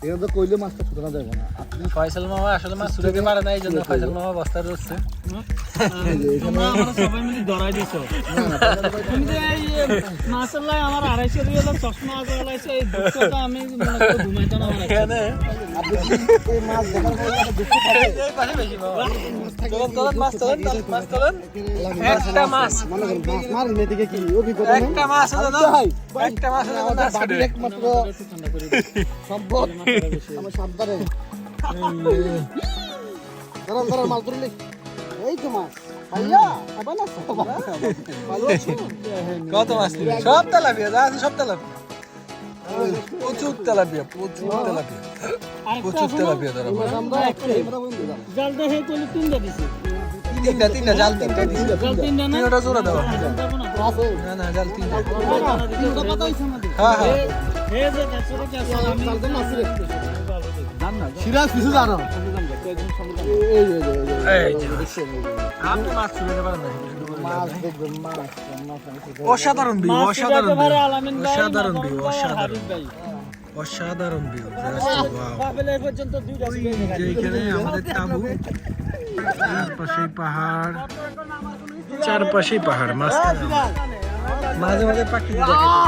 এটা তো কইলে মাছটা ছুটানো যাবে না। আপনি ফয়সাল মামা আসলে মাছ ছুটাতে পারে না, এই জন্য ফয়সাল মামা বস্তা রচ্ছে। তোমরা আমরা সবাই মিলে ধরাই দিছো। তুমি যে এই মাশাআল্লাহ আমার 250 রিয়ালের চশমা লাগাইছে, এই দুঃখটা আমি মনে করে ঘুমাইতো না আমার। এখানে আপনি এই মাছ দেখার পরে একটা দুঃখ থাকে। এই পাশে বেশি বাবা। চলেন মাছ চলেন, মাছ চলেন। একটা মাছ মনে করেন মাছ মারেন এদিকে কি অভিজ্ঞতা নেই। একটা মাছ আছে না, একটা মাছ আছে না, আমাদের বাড়ির একমাত্র সম্পদ আমার সাবধানে। ধরো ধরো মাছ ধরলি, এই তো মাছ ভাইয়া আবার না ভালো আছো? কত মাছ নিবে? সব তেলাপিয়া যা আছে, সব তেলাপিয়া। প্রচুর তেলাপিয়া, প্রচুর তেলাপিয়া, প্রচুর তেলাপিয়া ধরা পড়ে। আমরা আমরা বন্ধু যাবো। জাল দেখে কইলে তিনটা দিছে। তিনটা জাল তিনটা দিছি। জাল তিনটা না? তিনটা জোড়া দেওয়া। আছে না না জাল তিনটা। তিনটা পাতা হইছে আমাদের। হ্যাঁ হ্যাঁ। হে যে কাছরে কাছে আমি চালতেন না সিরে সিরাজ কিছু জানো এই এই আপনি মাছ ছুঁড়ে পারেন না। মাছ দেখবেন মাছ অসাধারণ ভিউ, অসাধারণ ভিউ, আলামিন ভাই, অসাধারণ ভিউ, মামুন ভাই, অসাধারণ হাবিব ভাই। অসাধারণ ভিউ। বাবেলের পর্যন্ত দুইটা ছিল। যেখানে আমাদের তাবু, চারপাশেই পাহাড়, চারপাশেই পাহাড়, মাঝখানে মাঝে মাঝে পাখি দেখা যায়।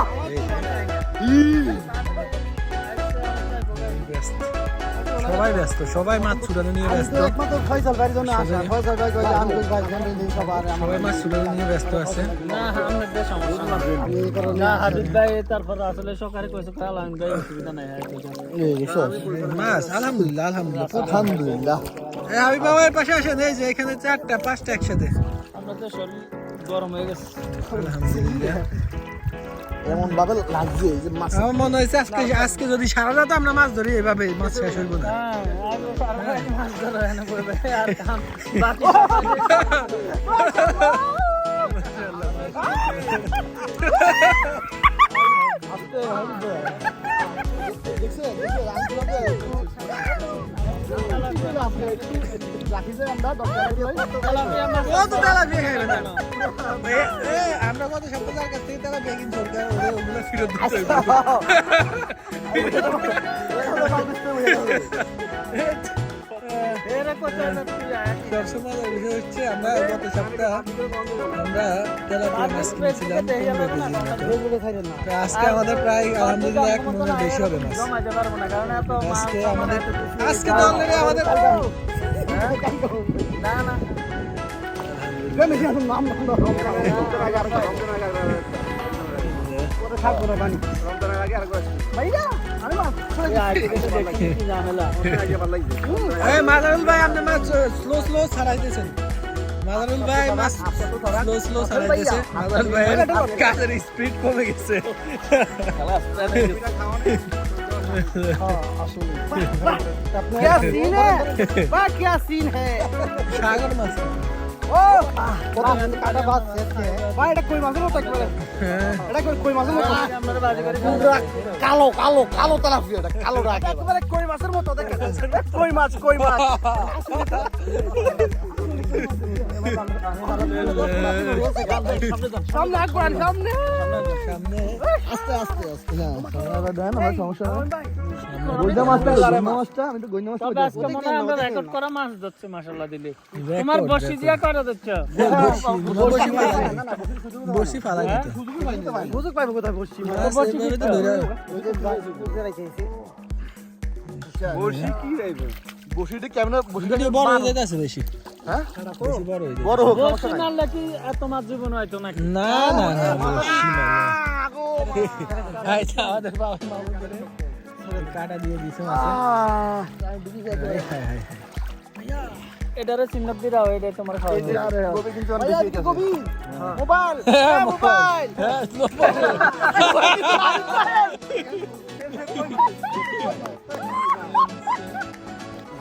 সবাই ব্যস্ত, সবাই মাছ ছুটানো নিয়ে ব্যস্ত, একমাত্র ফয়সাল ভাইয়ের জন্য আসা ফয়সাল ভাই কইছে আমি ভাই ফ্যামিলি দিন সবার সবাই মাছ ছুটানো নিয়ে ব্যস্ত আছে। না আমাদের দেশ সমস্যা না। আমি এই কারণে না হাবিব ভাই তারপর আসলে সরকারে কইছে আলামিন ভাই অসুবিধা নাই। এই সব মাছ আলহামদুলিল্লাহ, আলহামদুলিল্লাহ। আলহামদুলিল্লাহ এই হাবিব বাবা এর পাশে আসেন, এই যে এখানে 4টা 5টা একসাথে। আমরা তো শরীর গরম হয়ে গেছে। আলহামদুলিল্লাহ। এমন ভাবে লাগছে যে মাছ আমার মনে হয়েছে আজকে যদি সারা রাত আমরা মাছ ধরি, এভাবে মাছ শেষ হইব না। হ্যাঁ আগে সারা মাছ ধরা এনে পড়বে আর কাম বাকি দেখছে দেখছে রাখিছে আমরা দরকার ও তো তেলাপিয়া খাইবে না। আমরা কত সপ্তাহের কাছ থেকে তেলাপিয়া কিনছি, ওগুলো ফেরত দিতে এরা কোথায় না তুই সবসময় বিষয় হচ্ছে আমরা গত সপ্তাহ আমরা তেলাপিয়া মাছ কিনেছিলাম 15 কেজির মতো। তো আজকে আমাদের প্রায় আলহামদুলিল্লাহ 1 মনের বেশি হবে মাছ। জমাইতে পারবো না কারণ এত আজকে তো অলরেডি আমাদের না না মাজারুল ভাই আপনি মাছ স্লো স্লো ছাড়াইতেছেন। মাজারুল ভাই মাছ স্লো স্লো ছাড়াইতেছে। মাজারুল ভাইয়ের কাজের স্পিড কমে গেছে। क्या सीन है वाह क्या सीन है সাগর মাছ। ও কাটা বাদ শেষে ভাই এটা কই মাছের মতো একবারে এটা কই মাছের মতো আমরা বাজি করি পুরা কালো কালো কালো তেলাপিয়া এটা কালো রাখ একেবারে কই মাছের মতো দেখেন কই মাছ সামনে একবার সামনে সামনে আস্তে আস্তে আস্তে হ্যাঁ সামনে দেন আমার সমস্যা নাই গইনা মাছটা আমি তো গইনা মাছটা তবে আজকে মনে হয় আমরা রেকর্ড করা মাছ ধরছে মাশাআল্লাহ দিলে তোমার বসি দিয়া করে দিচ্ছ বসি ফালা দিত। বুঝুক পাইবো কোথায় বসছি বসি তো ধরে বসি কি রাইবে বসিটা কেমন বসিটা ভিডিও বড় হয়ে যাচ্ছে বেশি। হ্যাঁ বেশি বড় হয়ে যায়। বড় হোক বসি মারলে কি এত মাছ জীবন হয়তো নাকি না না না বসি না। আচ্ছা আমাদের বাবা মামুন করে কাটা দিয়ে দিছে মাছে। হায় হায় হায়। এটারে চিন্নত দিরাও এটা তোমার খাওয়া গোবি কিন্তু অনেক বেশি হইতাছে গোবি মোবাইল মোবাইল হ্যাঁ স্লো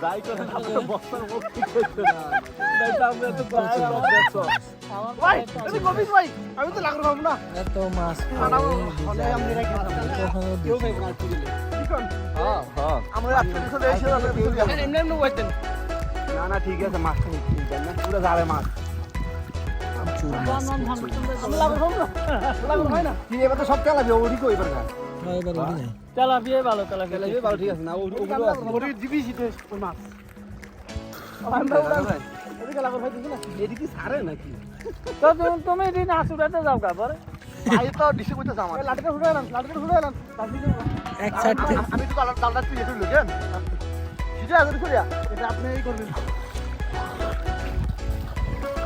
যাই করেন আপনার বস্তার মুখ ঠিক হচ্ছে না তাই তো আমরা তো ভাই তুমি গোবি ভাই আমি তো লাগলো পাবো না এত মাছ অনেক আমি রাখি কখনো কেউ ভাই না কি কোন হ্যাঁ হ্যাঁ আমরা রাখতে দিতে এসে এমনি এমনি বলতেন না না ঠিক আছে মাছ ঠিক আছে না পুরো জালে মাছ প্রচুর মাছ। লাগলো হয় না কি এবার তো সব চালাবে ওরই কই এবার এবার ওঠি নাই। তেলাপিয়া ভালো, তেলাপিয়া তেলাপিয়া ভালো, ঠিক আছে না ওগুলো ওরে দিবি শীতে ওই মাছ এদিকে লাগা ভাই দেখি না এদিকে ছাড়ে নাকি তো তুমি এদিন মাছ উঠাতে যাও গা পরে ভাই তো ডিসে কইতে যাও আমার লাটকা ছুড়ে এলাম এক সাইড থেকে আমি তো ডালটা তুই একটু লুকেন সিধা আগে করিয়া এটা আপনি এই করবেন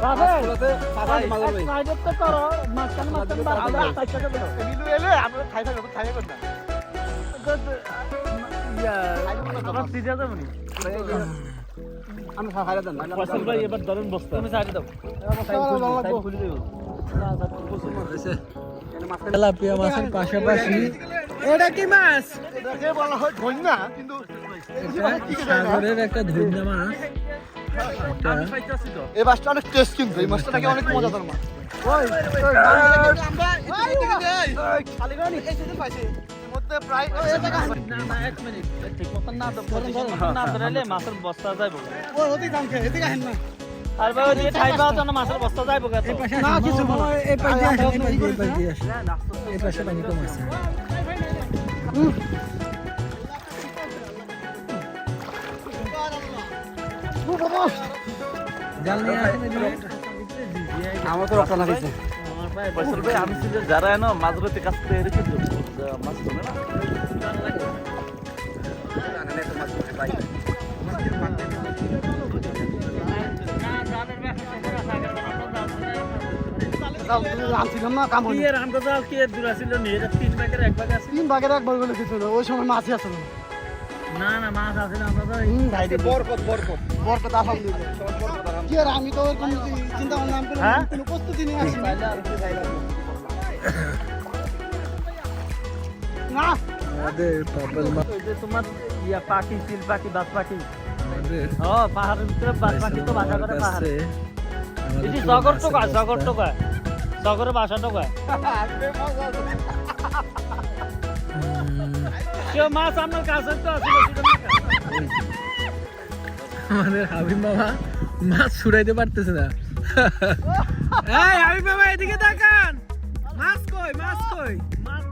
বাবা মাছগুলোতে পাবাই মাছ ভাই সাইডে তো করো মাছখান বাদ আমরা দাও। 60 টাকা দেব মিলু এলে আমরা খাই করব না আমার সিধা যাবো নি আমি খাইরা দেন ফসল ভাই এবার ধরেন বস্তা তুমি সাইডে দাও টাইম খুলে দেব তেলাপিয়া মাছের পাশাপাশি এটা কি মাছ? এটাকে বলা হয় ধন্যা কিন্তু এটা সাগরের একটা ধন্যা মাছ। এটা এই মাছটা অনেক টেস্ট কিন্তু এই মাছটা নাকি অনেক মজাদার মাছ ওই খালিগানি এই সেদিন পাইছি এর মধ্যে প্রায় না না এক মিনিট ঠিক মতন না না ধরলে মাছের বস্তা যাইবো ওই ওদিকে দাম খেয়ে এদিকে আহেন না আর ভাই ওই খাই পাওয়া তো না মাছের বস্তা যাইবো কত না কিছু এই পাশে আসেন, এই পাশে আসেন। এই পাশে পানি কম আছে। জাল নিয়ে আসেন এদিকে। আমার তো রক্ত না খাইছে ফসল ভাই আমি সিধা যারা এনো মাছ ধরতে কাছ থেকে রেখে মাছ ধরে না আনছিলাম না কাম কি এর আমটা জাল কি এর দূর ছিল নি এটা 3 ভাগের 1 ভাগ আছে 3 ভাগের 1 ভাগ বলে কিছু না ওই সময় মাছই আসল না না মাছ আছে না আমরা তো ভাই বরকত আলহামদুলিল্লাহ কি আর আমি তো ওরকম চিন্তা ভাবনা আমি হ্যাঁ? কোনো প্রস্তুতি নিয়ে আসি না আমাদের পাপেল মাছ ওই যে তোমার ইয়া পাখি সিল পাখি বাস পাখি আমাদের ও পাহাড়ের ভিতরে বাস পাখি তো বাসা করে পাহাড়ে আমাদের এটি পুরো জগর মাছের টোকা বস্তা। জগর টোকা জগরের বাসা টোকা কেউ মাছ আপনার কাছে তো আছে আমাদের হাবিব মামা মাছ ছুড়াইতে পারতেছে না। এই হাবিব মামা এদিকে তাকান, মাছ কই মাছ কই, মাছ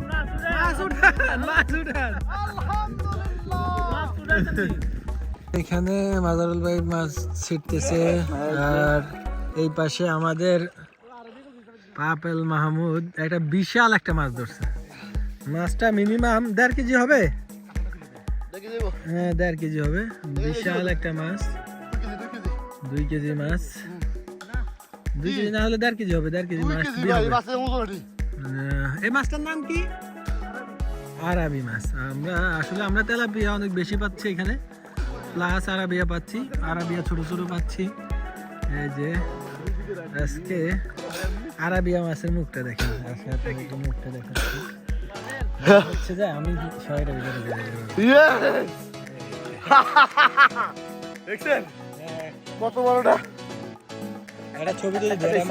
উঠান মাছ উঠান। এখানে মাজারুল ভাই মাছ ছিটতেছে আর এই পাশে আমাদের পাপেল মাহমুদ একটা বিশাল একটা মাছ ধরছে। মাছটা মিনিমাম 1.5 কেজি হবে। হ্যাঁ 1.5 কেজি হবে, বিশাল একটা মাছ। 2 কেজি মাছ, 2 কেজি না হলে 1.5 কেজি হবে। 1.5 কেজি মাছ দিয়ে হবে। এই মাছটার নাম কি? আরাবি মাছ। আমরা তেলাপিয়া অনেক বেশি পাচ্ছি এখানে, প্লাস আরাবিয়া পাচ্ছি, আরাবিয়া ছোট ছোট পাচ্ছি। এই যে আজকে আরাবিয়া মাছের মুখটা দেখেন, আজকে আপনাদের মুখটা দেখাচ্ছি। হচ্ছে যে আমি সবাইটা ভিতরে দেখছেন কত বড়টা একটা ছবি তুলে দেন,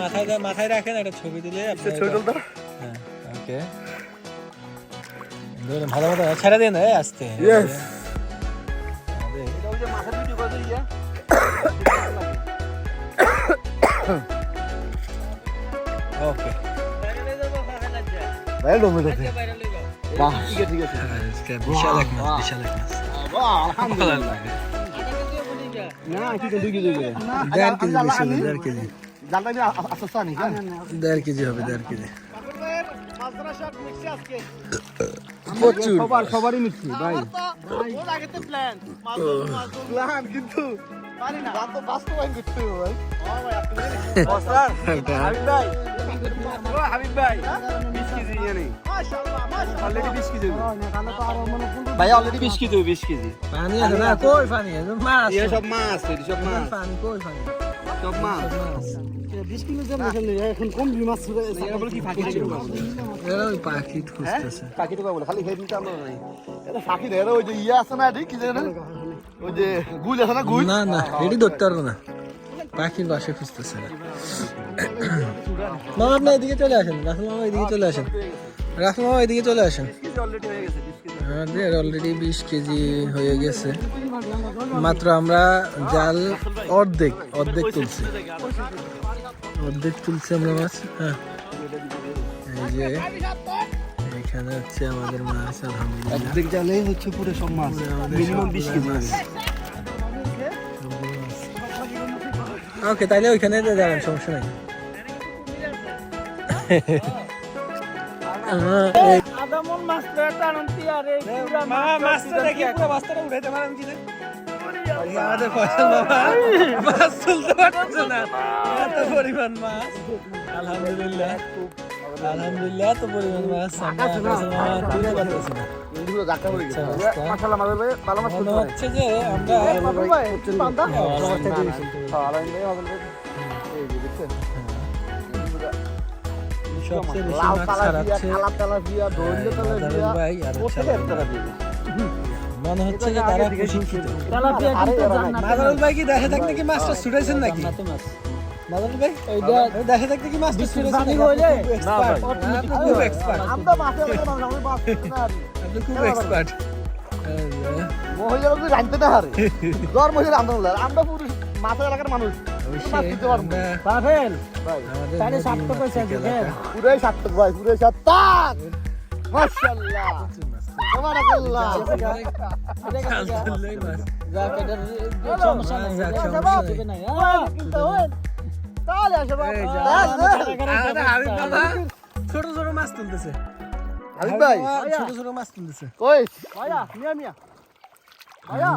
মাথায় রাখেন, একটা ছবি তুলে ছোটটা হ্যাঁ ওকে ধরুন ভালো মতো ছেড়ে দেন আস্তে। ইয়েস ওকে ভাইরাল হবে দেখে বাহ ঠিক আছে বিশাল এক মাছ, বিশাল এক মাছ। বাহ আলহামদুলিল্লাহ না কি করে 2 কেজি হবে 1.5 কেজি বেশি হবে, 1.5 কেজি। জানলা আমি আসস্তা নেই 1.5 কেজি হবে, 1.5 কেজি। মাদ্রাসার মিক্সি আজকে প্রচুর সবারই মিক্সি ভাই ওর আগে তো প্ল্যান প্ল্যান কিন্তু পারি না তো বাস্তবায়ন করতে হবে ভাই ভাই আপনি বসার হাবিব ভাই 20 কেজি নেই মাশাআল্লাহ মাশাআল্লাহ অলরেডি 20 কেজি ভাই অলরেডি 20 কেজি 20 কেজি পানি আছে না? কই পানি? মাছ এই সব মাছ এই সব মাছ পানি কই পানি? সব মাছ 20 কিলো জন্য এখন কম মাছ ছিল এরা বলে কি ফাঁকি ছিল এরা ওই পাখি খুঁজতেছে। ফাঁকি তো বলে খালি হেডি তো আমরা নাই এটা ফাঁকি দেয় ওই যে ইয়া আছে না এটি কি জানেন ওই যে গুল আছে না গুল না না এটি ধরতে পারবো না, পাখির বাসা খুঁজতেছে না। মামা আপনি এদিকে চলে আসেন, রাসেল মামা এদিকে চলে আসেন, রাসেল মামা এদিকে চলে আসেন। অলরেডি হয়ে গেছে 20 কেজি আমাদের অলরেডি 20 কেজি হয়ে গেছে। মাত্র আমরা জাল অর্ধেক তুলছি, অর্ধেক তুলছি আমরা মাছ। হ্যাঁ এই যে এখানে হচ্ছে আমাদের মাছ আলহামদুলিল্লাহ একদিক জালেই হচ্ছে পুরো সব মাছ মিনিমাম 20 কেজি মাছ ওকে তাইলে ওইখানে যাবেন সমস্যা নাই আদামন মাছ পেটা আনন্তি আর এই পুরা মাছটা দেখি পুরো মাছটা উঠাইতে পারেন কি আমাদের ফয়সাল বাবা মাছ তুলতে পারছে না এত পরিমাণ মাছ আলহামদুলিল্লাহ আলহামদুলিল্লাহ এত পরিমাণ মাছ আমরা ফয়সাল বাবা তুলতে পারতেছি না এগুলো জাকা পড়ে গেছে মাশাআল্লাহ মাছ ভাই ভালো মাছ মনে হচ্ছে যে আমরা ভাই পান্তা আলাইলে হবে এই যে দেখছেন সবচেয়ে বেশি লাল মাছ তালা দিয়া ছাড়াচ্ছে কালা তালা দিয়া দইলে তালা দিয়া ভাই আর কোথায় তালা দিয়া মনে হচ্ছে যে তারা প্রশিক্ষিত তেলাপিয়া কিন্তু জান্নাতে মাদারুল ভাই কি দেখে থাকতে কি মাছটা ছুটাইছেন নাকি জান্নাতে মাছ মাদারুল ভাই এইটা দেখে থাকতে কি মাছটা ছুটাইছেন পানি হইলে না ভাই আপনি খুব এক্সপার্ট আমরা মাছে আমরা আমি মাছ না আপনি খুব এক্সপার্ট মহিলা লোক রাঁধতে না হারে জ্বর মহিলা রাঁধতে না আমরা পুরো মাছের এলাকার মানুষ মাছ দিতে পারবো না। পাবেল ভাই আমাদের তাহলে 7 পয়সা দিবেন পুরাই সার্থক ভাই পুরাই সার্থক মাশাআল্লাহ সুবহানাল্লাহ যা কেডার সমস্যা নাই যাক, সমস্যা সমস্যা নাই। দিবে না কিন্তু হন তাহলে আসো এই যা। বাবা হাবিব বাবা ছোট ছোট মাছ তুলতেছে হাবিব ভাই ছোট ছোট মাছ তুলতেছে কই ভাইয়া মিয়া মিয়া ভাইয়া